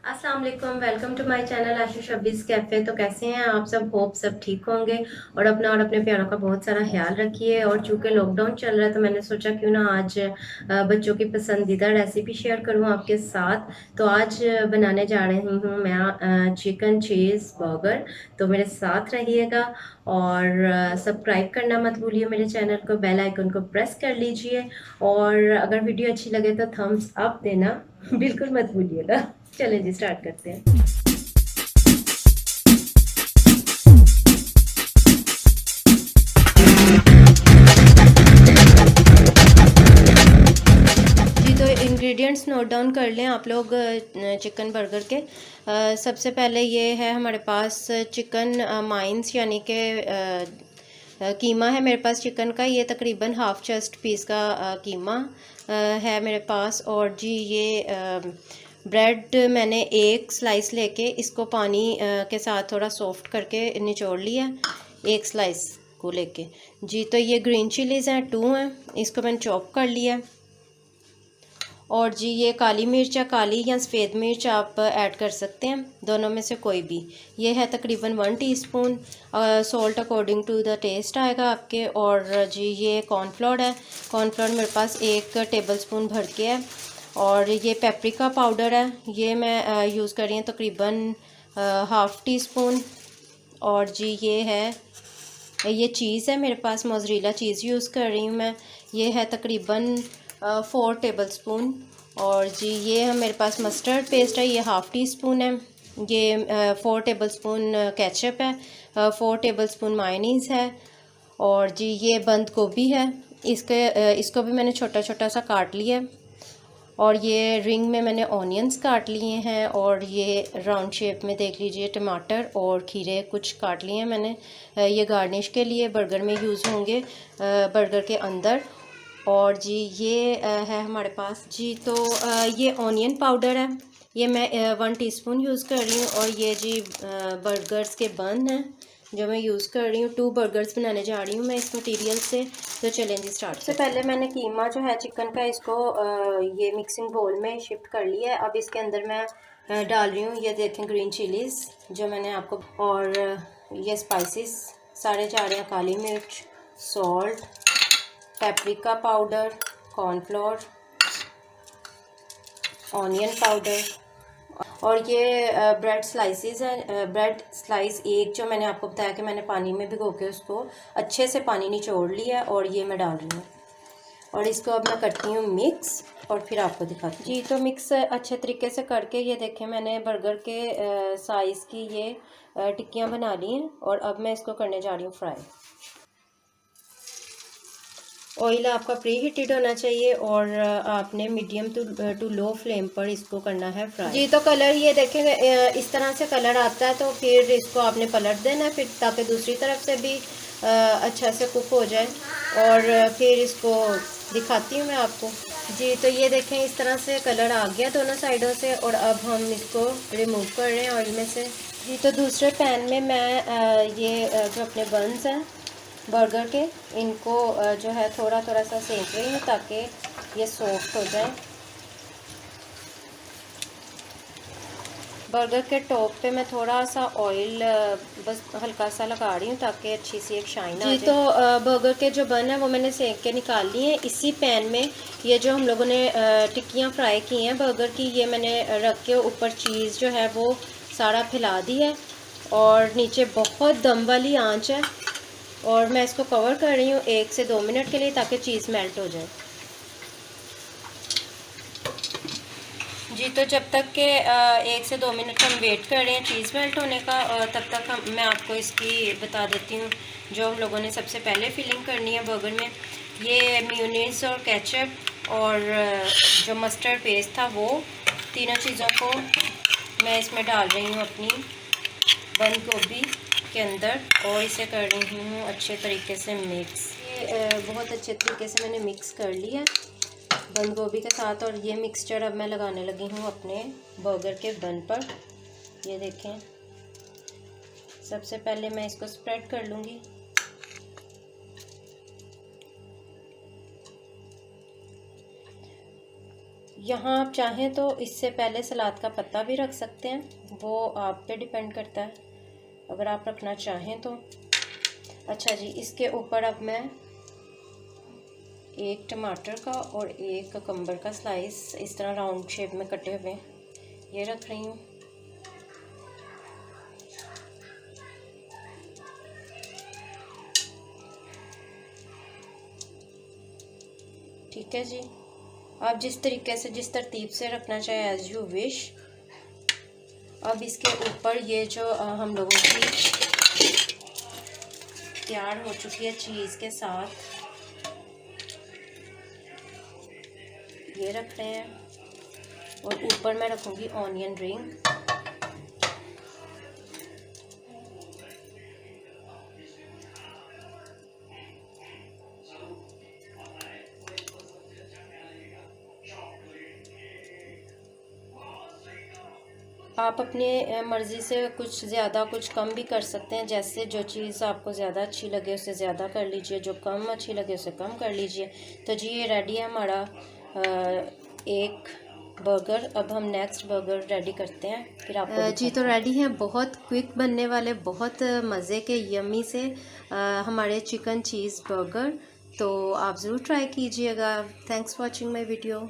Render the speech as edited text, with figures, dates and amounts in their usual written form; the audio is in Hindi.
अस्सलाम वालेकुम, welcome to my channel Ashish शब्बीस कैफ़े। तो कैसे हैं आप सब? होप सब ठीक होंगे और अपना और अपने प्यारों का बहुत सारा ख्याल रखिए। और चूंकि लॉकडाउन चल रहा है तो मैंने सोचा क्यों ना आज बच्चों की पसंदीदा रेसिपी शेयर करूं आपके साथ। तो आज बनाने जा रही हूं मैं चिकन चीज़ बर्गर। तो मेरे साथ रहिएगा और सब्सक्राइब करना मत भूलिए मेरे चैनल को, बेल आइकन को प्रेस कर लीजिए और अगर वीडियो अच्छी लगे तो थम्स अप देना बिल्कुल मत भूलिएगा। चलें जी, स्टार्ट करते हैं। जी, तो इंग्रेडिएंट्स नोट डाउन कर लें आप लोग चिकन बर्गर के। सबसे पहले ये है हमारे पास चिकन माइंस यानी कि कीमा है मेरे पास चिकन का। ये तकरीबन हाफ चेस्ट पीस का कीमा है मेरे पास। और जी ये ब्रेड मैंने एक स्लाइस लेके इसको पानी के साथ थोड़ा सॉफ्ट करके निचोड़ लिया, एक स्लाइस को लेके। जी तो ये ग्रीन चिलीज़ हैं, 2 हैं, इसको मैंने चॉप कर लिया। और जी ये काली मिर्च या काली या सफ़ेद मिर्च आप ऐड कर सकते हैं, दोनों में से कोई भी। ये है तकरीबन 1 teaspoon. Salt according to the taste आएगा आपके। और जी ये कॉर्नफ्लोर है, कॉर्नफ्लोर मेरे पास 1 टेबलस्पून भर के है। और ये पेपरिका पाउडर है, ये मैं यूज़ कर रही हूँ तकरीबन हाफ़ टी स्पून। और जी ये चीज़ है मेरे पास, मोज़रेला चीज़ यूज़ कर रही हूँ मैं। ये है तकरीबन 4 टेबलस्पून। और जी ये है मेरे पास मस्टर्ड पेस्ट है, ये हाफ़ टी स्पून है। ये 4 टेबलस्पून केचप है, 4 टेबलस्पून मायोनीज़ है। और जी ये बंद गोभी है, इसको भी मैंने छोटा छोटा सा काट लिया है। और ये रिंग में मैंने ऑनियंस काट लिए हैं। और ये राउंड शेप में देख लीजिए टमाटर और खीरे कुछ काट लिए हैं मैंने। ये गार्निश के लिए बर्गर में यूज़ होंगे, बर्गर के अंदर। और जी ये है हमारे पास। जी तो ये ऑनियन पाउडर है, ये मैं 1 टीस्पून यूज़ कर रही हूँ। और ये जी बर्गर्स के बन हैं जो मैं यूज़ कर रही हूँ। 2 बर्गर्स बनाने जा रही हूँ मैं इस मटेरियल से। तो चलें जी स्टार्ट। सबसे पहले मैंने कीमा जो है चिकन का, इसको ये मिक्सिंग बोल में शिफ्ट कर लिया है। अब इसके अंदर मैं डाल रही हूँ, ये देखें ग्रीन चिलीज़ जो मैंने आपको, और ये स्पाइसेस सारे जा रहे हैं, काली मिर्च, salt, paprika powder, cornflour, onion powder. और ये ब्रेड स्लाइसेस हैं, ब्रेड स्लाइस एक जो मैंने आपको बताया कि मैंने पानी में भिगो के उसको अच्छे से पानी निचोड़ लिया है और ये मैं डाल रही हूँ। और इसको अब मैं करती हूँ मिक्स और फिर आपको दिखाती हूँ। जी तो मिक्स अच्छे तरीके से करके ये देखें मैंने बर्गर के साइज़ की ये टिक्कियाँ बना ली हैं। और अब मैं इसको करने जा रही हूँ फ्राई। ऑयल आपका प्री हीटेड होना चाहिए और आपने मीडियम टू लो फ्लेम पर इसको करना है फ्राई। जी तो कलर ये देखेंगे इस तरह से कलर आता है, तो फिर इसको आपने पलट देना है फिर, ताकि दूसरी तरफ से भी अच्छा से कुक हो जाए। और फिर इसको दिखाती हूँ मैं आपको। जी तो ये देखें इस तरह से कलर आ गया दोनों साइडों से। और अब हम इसको रिमूव कर रहे हैं ऑयल में से। जी तो दूसरे पैन में मैं ये जो अपने बन्स हैं बर्गर के, इनको जो है थोड़ा थोड़ा सा सेक रही हूँ ताकि ये सॉफ्ट हो जाए। बर्गर के टॉप पे मैं थोड़ा सा ऑयल बस हल्का सा लगा रही हूँ ताकि अच्छी सी एक शाइन आ जाए। जी तो बर्गर के जो बन है वो मैंने सेक के निकाल लिए हैं। इसी पैन में ये जो हम लोगों ने टिक्कियाँ फ्राई की हैं बर्गर की, ये मैंने रख के ऊपर चीज़ जो है वो सारा फैला दी है। और नीचे बहुत दम वाली आंच है और मैं इसको कवर कर रही हूँ 1 से 2 मिनट के लिए ताकि चीज़ मेल्ट हो जाए। जी तो जब तक के 1 से 2 मिनट हम वेट कर रहे हैं चीज़ मेल्ट होने का, तब तक मैं आपको इसकी बता देती हूँ जो हम लोगों ने सबसे पहले फिलिंग करनी है बर्गर में। ये मेयोनीज़ और केचप और जो मस्टर्ड पेस्ट था वो तीनों चीज़ों को मैं इसमें डाल रही हूँ अपनी बंद गोभी के अंदर और इसे कर रही हूँ अच्छे तरीके से मिक्स। ये बहुत अच्छे तरीके से मैंने मिक्स कर लिया बंद गोभी के साथ। और ये मिक्सचर अब मैं लगाने लगी हूँ अपने बर्गर के बन पर। ये देखें सबसे पहले मैं इसको स्प्रेड कर लूँगी। यहाँ आप चाहें तो इससे पहले सलाद का पत्ता भी रख सकते हैं, वो आप पे डिपेंड करता है अगर आप रखना चाहें तो। अच्छा जी, इसके ऊपर अब मैं एक टमाटर का और एक ककम्बर का स्लाइस इस तरह राउंड शेप में कटे हुए ये रख रही हूँ। ठीक है जी, आप जिस तरीके से जिस तरतीब से रखना चाहे एज यू विश। अब इसके ऊपर ये जो हम लोगों की तैयार हो चुकी है चीज़ के साथ ये रख रहे हैं, और ऊपर मैं रखूँगी ऑनियन रिंग। आप अपने मर्ज़ी से कुछ ज़्यादा कुछ कम भी कर सकते हैं, जैसे जो चीज़ आपको ज़्यादा अच्छी लगे उसे ज़्यादा कर लीजिए, जो कम अच्छी लगे उसे कम कर लीजिए। तो जी ये रेडी है हमारा एक बर्गर। अब हम नेक्स्ट बर्गर रेडी करते हैं, फिर आपको जी तो रेडी है बहुत क्विक बनने वाले बहुत मज़े के यम्मी से हमारे चिकन चीज़ बर्गर। तो आप ज़रूर ट्राई कीजिएगा। Thanks for watching my video.